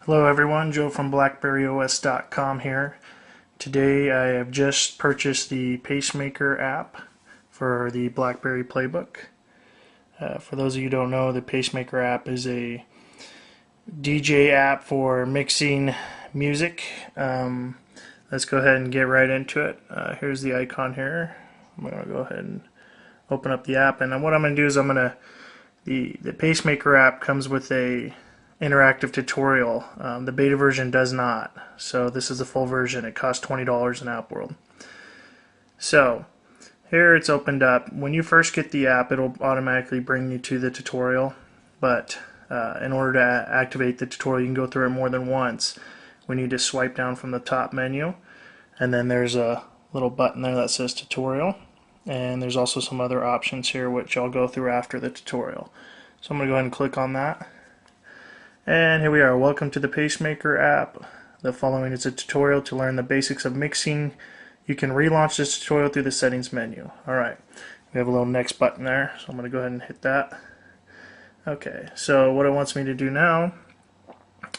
Hello everyone, Joe from BlackberryOS.com here. Today I have just purchased the Pacemaker app for the BlackBerry Playbook. For those of you who don't know, the Pacemaker app is a DJ app for mixing music. Let's go ahead and get right into it. Here's the icon here. I'm going to go ahead and open up the app, and what I'm going to do is the Pacemaker app comes with a interactive tutorial. The beta version does not, so this is the full version. It costs $20 in App World. So here it's opened up. When you first get the app, it'll automatically bring you to the tutorial, but in order to activate the tutorial, you can go through it more than once. We need to swipe down from the top menu, and then there's a little button there that says tutorial, and there's also some other options here which I'll go through after the tutorial. So I'm going to go ahead and click on that. And here we are. Welcome to the Pacemaker app. The following is a tutorial to learn the basics of mixing. You can relaunch this tutorial through the settings menu. Alright, we have a little next button there, so I'm going to go ahead and hit that. Okay, so what it wants me to do now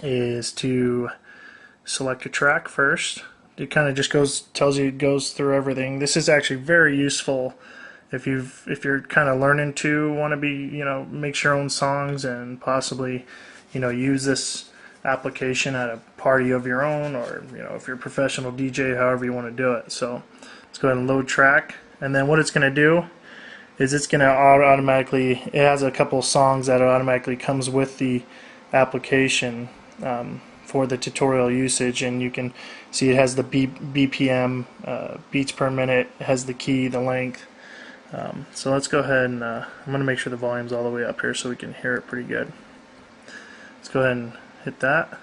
is to select a track first. It kind of just goes through everything. This is actually very useful if you're kind of learning to want to be, mix your own songs and possibly use this application at a party of your own, or if you're a professional DJ, however you want to do it. So let's go ahead and load track, and then what it's going to do is it's going to automatically, it has a couple songs that automatically comes with the application for the tutorial usage, and you can see it has the BPM, beats per minute, it has the key, the length. So let's go ahead and I'm going to make sure the volume's all the way up here so we can hear it pretty good. Let's go ahead and hit that.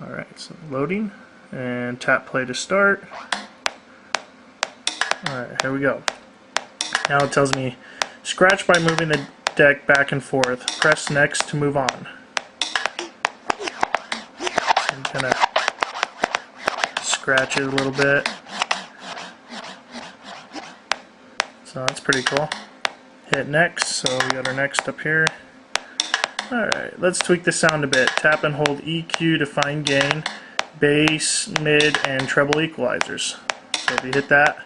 Alright, so loading, and tap play to start. Alright, here we go. Now it tells me scratch by moving the deck back and forth. Press next to move on. I'm gonna scratch it a little bit. So that's pretty cool. Hit next, so we got our next up here. Alright, let's tweak the sound a bit. Tap and hold EQ to find gain, bass, mid, and treble equalizers. So if you hit that,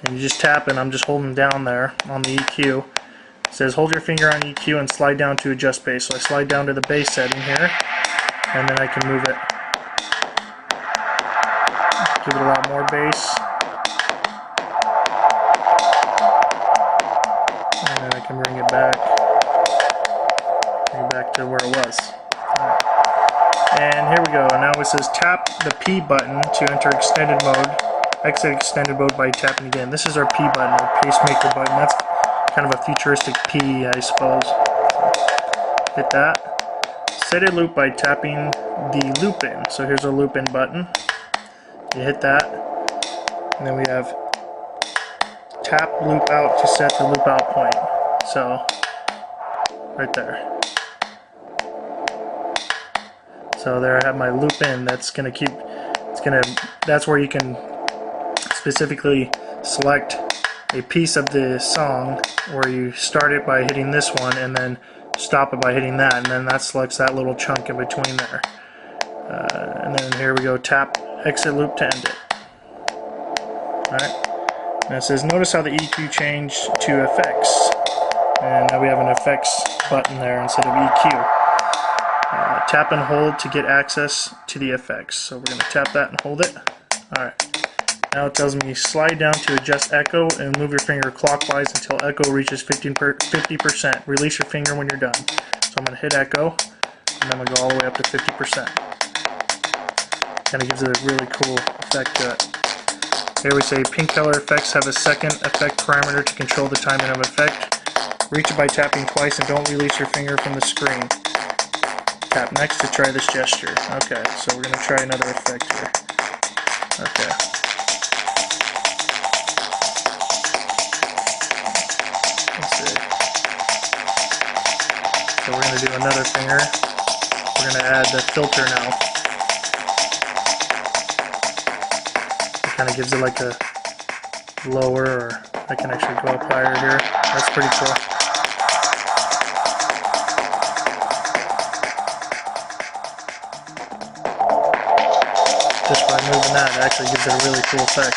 and you just tap, and I'm just holding down there on the EQ. It says hold your finger on EQ and slide down to adjust bass. So I slide down to the bass setting here, and then I can move it. Give it a lot more bass. And then I can bring it back. Back to where it was. Right. And here we go. Now it says tap the P button to enter extended mode. Exit extended mode by tapping again. This is our P button, our pacemaker button. That's kind of a futuristic P, I suppose. Hit that. Set a loop by tapping the loop in. So here's a loop in button. You hit that. And then we have tap loop out to set the loop out point. So right there. So there I have my loop in. That's gonna keep. That's where you can specifically select a piece of the song, where you start it by hitting this one, and then stop it by hitting that, and then that selects that little chunk in between there. And then here we go. Tap exit loop to end it. All right. And it says notice how the EQ changed to effects, and now we have an effects button there instead of EQ. Tap and hold to get access to the effects. So we're going to tap that and hold it. Alright. Now it tells me slide down to adjust echo and move your finger clockwise until echo reaches 50%. Release your finger when you're done. So I'm going to hit echo, and then I'm going to go all the way up to 50%. Kind of gives it a really cool effect to it. Here we say pink color effects have a second effect parameter to control the timing of effect. Reach it by tapping twice and don't release your finger from the screen. Tap next to try this gesture. Okay, so we're going to try another effect here. Okay. Let's see. So we're going to do another finger. We're going to add the filter now. It kind of gives it like a lower, or I can actually go up higher here. That's pretty cool. just by moving that. It actually gives it a really cool effect.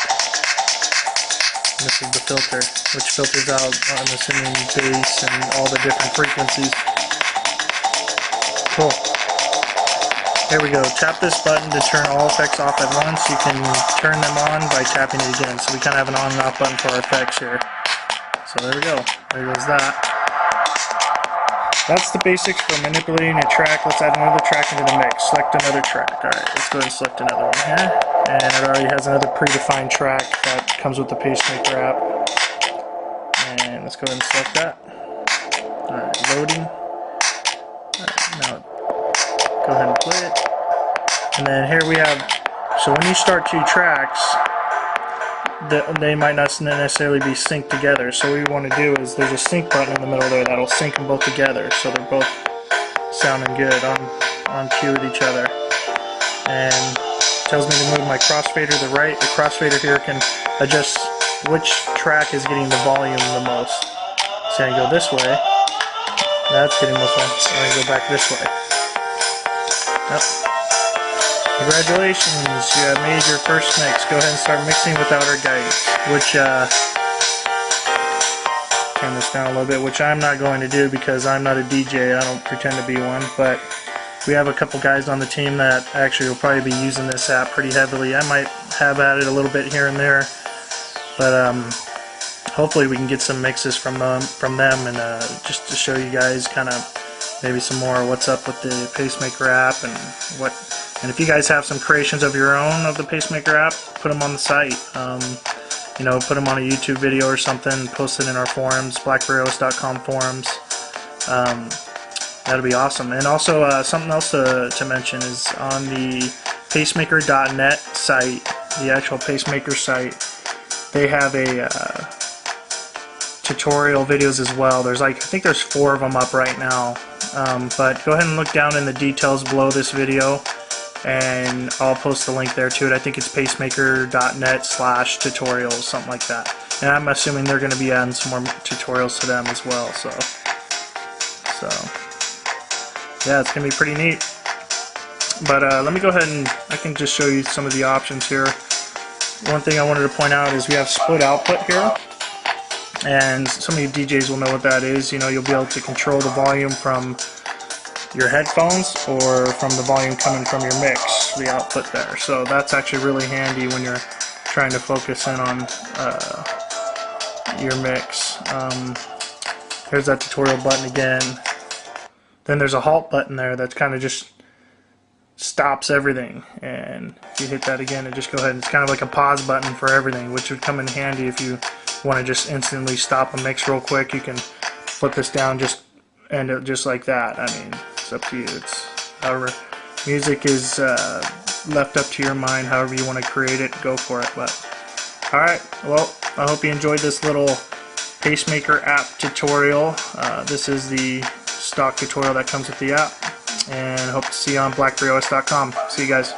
And this is the filter, which filters out, I'm assuming, bass and all the different frequencies. Cool. Here we go. Tap this button to turn all effects off at once. You can turn them on by tapping it again. So we kind of have an on and off button for our effects here. So there we go. There goes that. That's the basics for manipulating a track. Let's add another track into the mix. Select another track. Alright, let's go ahead and select another one here. And it already has another predefined track that comes with the Pacemaker app. And let's go ahead and select that. Alright, loading. Alright, now go ahead and play it. And then here we have, so when you start two tracks, they might not necessarily be synced together. So what we want to do is there's a sync button in the middle there that'll sync them both together, so they're both sounding good on cue with each other. And it tells me to move my crossfader to the right. The crossfader here can adjust which track is getting the volume the most. So I go this way. That's getting most one. I'm going to go back this way. Yep. Congratulations, you have made your first mix. Go ahead and start mixing without our guides, which, turn this down a little bit, which I'm not going to do because I'm not a DJ, I don't pretend to be one, but we have a couple guys on the team that actually will probably be using this app pretty heavily. I might have added a little bit here and there, but hopefully we can get some mixes from them and just to show you guys kind of maybe some more what's up with the Pacemaker app and if you guys have some creations of your own of the Pacemaker app, put them on the site. You know, put them on a YouTube video or something, post it in our forums, blackberryos.com forums. That'll be awesome. And also something else to mention is on the pacemaker.net site, the actual Pacemaker site, they have a tutorial videos as well. There's I think there's 4 of them up right now. But go ahead and look down in the details below this video, and I'll post the link there to it. I think it's pacemaker.net/tutorials, something like that. And I'm assuming they're going to be adding some more tutorials to them as well. So yeah, it's going to be pretty neat. But let me go ahead and I can just show you some of the options here. One thing I wanted to point out is we have split output here. And some of you DJs will know what that is. You know, you'll be able to control the volume from your headphones or from the volume coming from your mix, the output there. So that's actually really handy when you're trying to focus in on your mix. There's that tutorial button again. Then there's a halt button there that kind of just stops everything, and if you hit that again, it just go ahead and it's kind of like a pause button for everything, which would come in handy if you want to just instantly stop a mix real quick. You can flip this down, just end it just like that. I mean, it's up to you. It's however, music is left up to your mind. However you want to create it, go for it. But alright, well, I hope you enjoyed this little Pacemaker app tutorial. This is the stock tutorial that comes with the app, and hope to see you on blackberryos.com. See you guys.